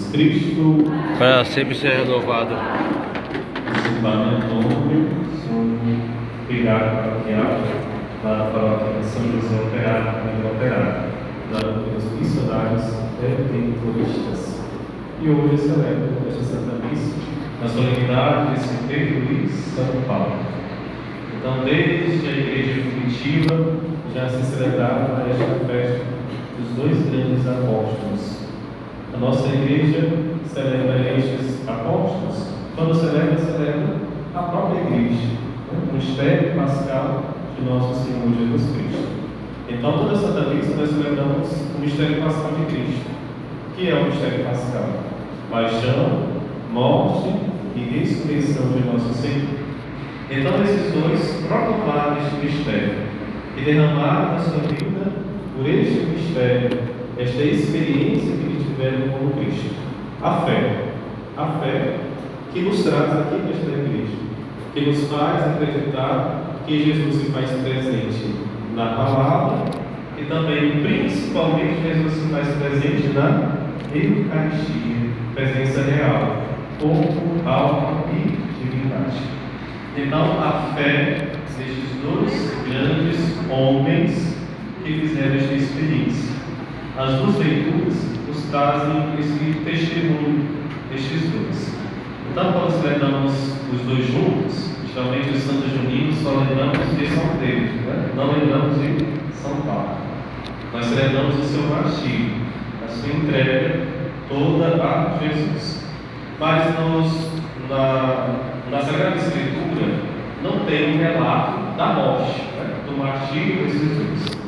Jesus Cristo, para sempre ser renovado. Silvano Antônio, sou vigário paroquial da paróquia São José Operário, da dos missionários redentoristas. E hoje celebro esta Santa Missa na solenidade de São Pedro e São Paulo. Então, desde a Igreja Primitiva já se celebrava esta festa dos dois grandes apóstolos. A nossa Igreja celebra estes apóstolos. Quando celebra a própria Igreja, o mistério pascal de nosso Senhor Jesus Cristo. Então, toda Santa Missa nós celebramos o mistério pascal de Cristo. O que é o mistério pascal? Paixão, morte e ressurreição de nosso Senhor. Então, esses dois proclamaram este mistério e derramaram a sua vida por este mistério, esta experiência que eles tiveram com Cristo. A fé que nos traz aqui nesta igreja, que nos faz acreditar que Jesus se faz presente na palavra e também, principalmente, Jesus se faz presente na Eucaristia, presença real, corpo, alma e divindade. Então, a fé destes dois grandes homens que fizeram esta experiência. As duas leituras nos trazem esse testemunho destes dois. Então, quando celebramos os dois juntos, geralmente os Santos Juninos só lembramos de São Pedro, né? Não lembramos de São Paulo. Nós celebramos o seu martírio, a sua entrega toda a Jesus. Mas na Sagrada Escritura não tem um relato da morte, né? Do martírio desses dois.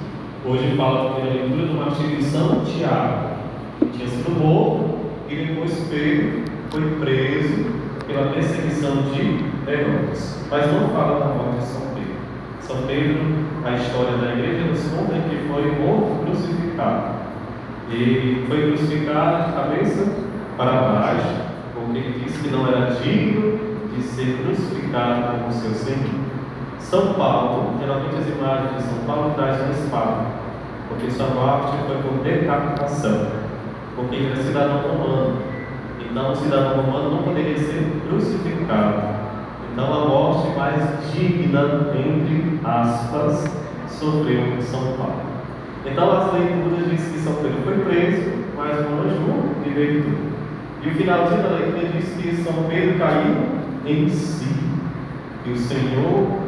Hoje fala pela leitura do martírio de São Tiago, que tinha sido morto e depois Pedro foi preso pela perseguição de Herodes. Mas não fala da morte de São Pedro. São Pedro, a história da igreja nos conta que foi morto, crucificado. E foi crucificado de cabeça para baixo, porque ele disse que não era digno de ser crucificado como o seu Senhor. São Paulo, geralmente as imagens de São Paulo trazem uma espada, porque sua morte foi por decapitação, porque ele era cidadão romano. Então o cidadão romano não poderia ser crucificado. Então a morte mais digna, entre aspas, sofreu São Paulo. Então as leituras dizem que São Pedro foi preso, mas um anjo libertou. E o finalzinho da leitura diz que São Pedro caiu em si, que o Senhor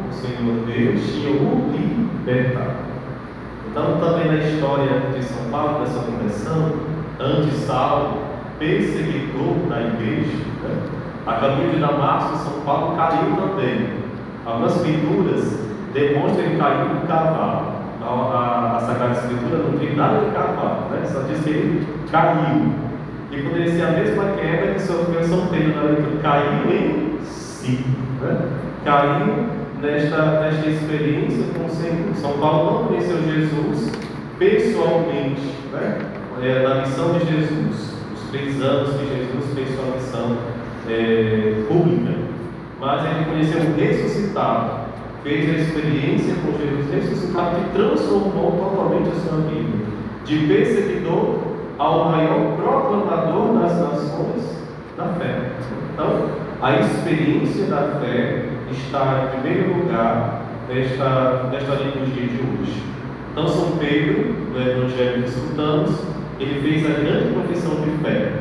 Deus tinha o libertado. Então também na história de São Paulo, dessa conversão, antes Saulo, perseguidor da igreja, né? A caminho de Damasco, São Paulo caiu também. Algumas pinturas demonstram que ele caiu do cavalo. A Sagrada Escritura não tem nada de cavalo, né? Só diz que ele caiu. E poderia ser a mesma queda que sofreu São Pedro na leitura. Caiu em si, né? Caiu nesta experiência com o Senhor. São Paulo não conheceu Jesus pessoalmente, né? Na missão de Jesus, os 3 anos que Jesus fez sua missão pública, mas ele conheceu o ressuscitado, fez a experiência com Jesus ressuscitado que transformou totalmente a sua vida, de perseguidor ao maior proclamador das nações da fé. Então, a experiência da fé está em primeiro lugar nesta liturgia de hoje. Então, São Pedro, no Evangelho que escutamos, ele fez a grande profissão de fé.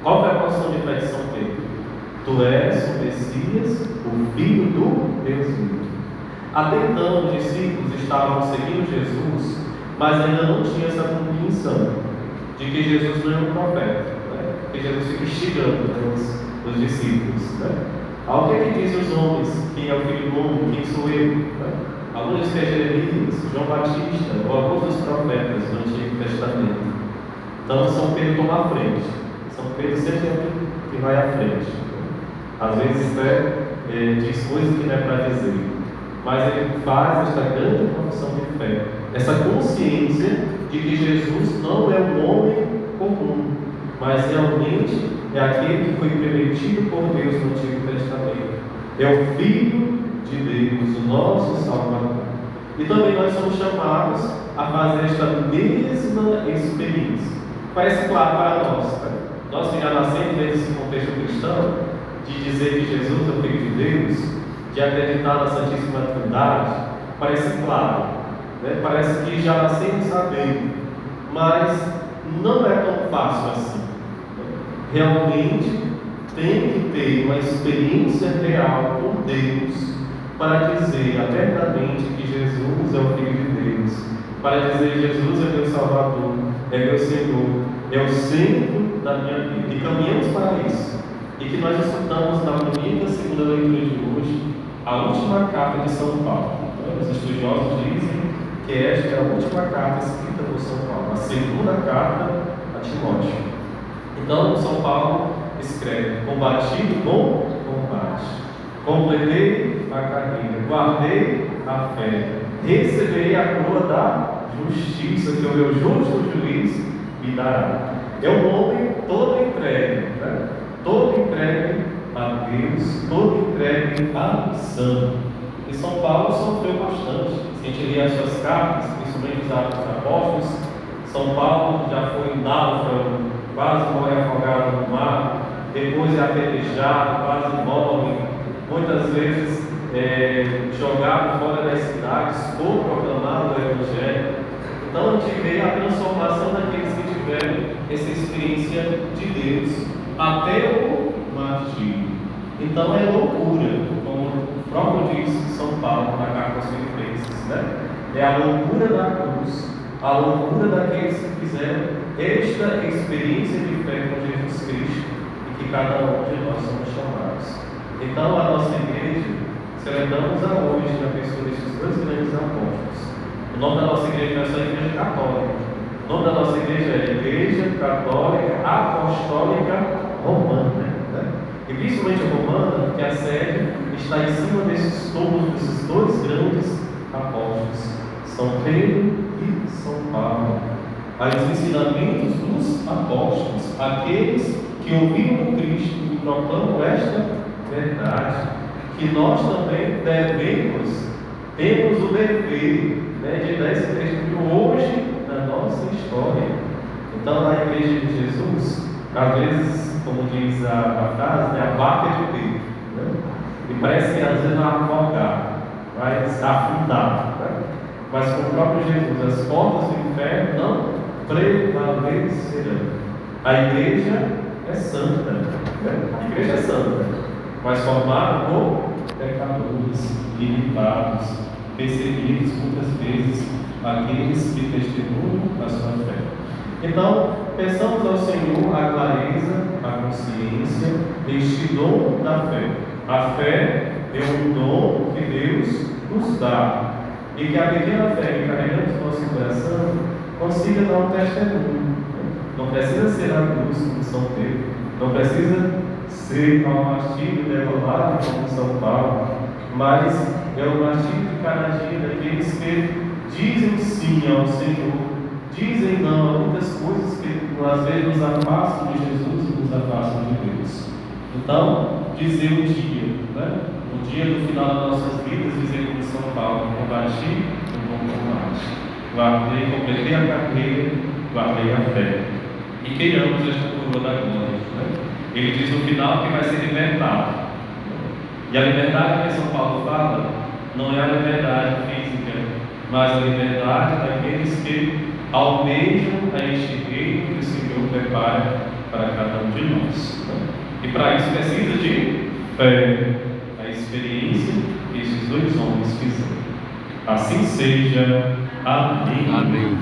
Qual foi a profissão de fé de São Pedro? Tu és o Messias, o Filho do Deus vivo. Até então, os discípulos estavam seguindo Jesus, mas ainda não tinham essa compreensão de que Jesus não é um profeta, né? Que Jesus fica instigando, né, os discípulos, né? Ao que dizem os homens? Quem é o Filho do Homem? Quem sou eu? Né? Alguns dizem que é Jeremias, João Batista, ou alguns dos profetas do Antigo Testamento. Então, São Pedro toma a frente. São Pedro sempre é que vai à frente. Às vezes até diz coisas que não é para dizer. Mas ele faz esta grande profissão de fé. Essa consciência de que Jesus não é um homem comum, mas realmente é aquele que foi prometido por Deus no Antigo Testamento. É o Filho de Deus, o nosso Salvador. E também nós somos chamados a fazer esta mesma experiência. Parece claro para nós, né? Nós que já nascemos nesse contexto cristão, de dizer que Jesus é o Filho de Deus, de acreditar na Santíssima Trindade, parece claro, né? Parece que já nascemos sabendo, mas não é tão fácil assim. Realmente tem que ter uma experiência real com Deus para dizer abertamente que Jesus é o Filho de Deus, para dizer Jesus é meu Salvador, é meu Senhor, é o centro da minha vida. E caminhamos para isso. E que nós estudamos na bonita segunda leitura de hoje, a última carta de São Paulo. Os estudiosos dizem que esta é a última carta escrita por São Paulo, a segunda carta a Timóteo. Então, São Paulo escreve: combati o bom combate, completei a carreira, guardei a fé, receberei a coroa da justiça que o meu justo juiz me dará. É um homem todo entregue, né? Todo entregue a Deus, todo entregue à missão. E São Paulo sofreu bastante. Se a gente ler as suas cartas, principalmente os Atos dos Apóstolos, São Paulo já foi náufrago, quase morre afogado no mar, depois é apedrejado, quase morre, muitas vezes jogado fora das cidades por proclamar o Evangelho. Então a gente vê a transformação daqueles que tiveram essa experiência de Deus até o martírio. Então é loucura, como o próprio diz São Paulo na carta aos Filipenses, né? É a loucura da cruz, a loucura daqueles que fizeram esta experiência de fé com Jesus Cristo e que cada um de nós somos chamados. Então a nossa igreja, celebramos a hoje na pessoa desses dois grandes apóstolos. O nome da nossa igreja não é só Igreja Católica. O nome da nossa igreja é Igreja Católica Apostólica Romana, né? E principalmente a romana, que a sede está em cima desses túmulos desses dois grandes apóstolos, São Pedro e São Paulo. Aí os ensinamentos dos apóstolos, aqueles que ouviram do Cristo e proclamam esta verdade, que nós também temos o dever, né, de dar esse testemunho hoje na nossa história. Então, na Igreja de Jesus, às vezes, como diz a frase, a barca de Pedro, né? E parece que às vezes vai afogar, vai afundar, né? Mas com o próprio Jesus, as portas do inferno não prevalecerão. A igreja é santa, né? A igreja é santa, mas formada por pecadores, limitados, perseguidos muitas vezes, aqueles que testemunham a sua fé. Então, peçamos ao Senhor a clareza, a consciência deste dom da fé. A fé é um dom que Deus nos dá, e que a pequena fé que carregamos no nosso coração consiga dar um testemunho. Não precisa ser a cruz como São Pedro, não precisa ser ao martírio derrubado como São Paulo, mas é o martírio de cada dia daqueles que dizem sim ao Senhor, dizem não a muitas coisas que às vezes nos afastam de Jesus e nos afastam de Deus. Então, dizer o dia, né? O dia do final das nossas vidas, dizer como São Paulo: combati o bom combate, guardei, completei a carreira, guardei a fé. E queiramos esta coroa da glória, né? Ele diz no final que vai ser libertado. E a liberdade que São Paulo fala não é a liberdade física, mas a liberdade daqueles que almejam a este reino que o Senhor prepara para cada um de nós, né? E para isso precisa de fé, a experiência que esses dois homens fizeram. Assim seja. Amém. Amém.